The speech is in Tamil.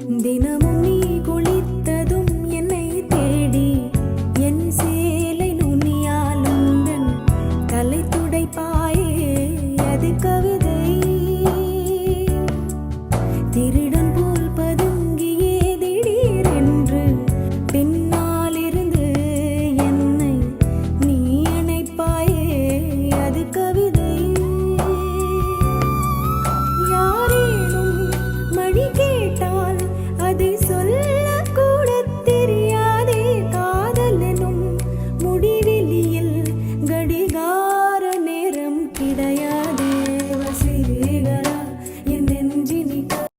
தினமும் நீ குளித்ததும் என்னை தேடி என் சேலை நுனியால் உந்தன் தலை துடைப்பாயே அது கவிதை திரு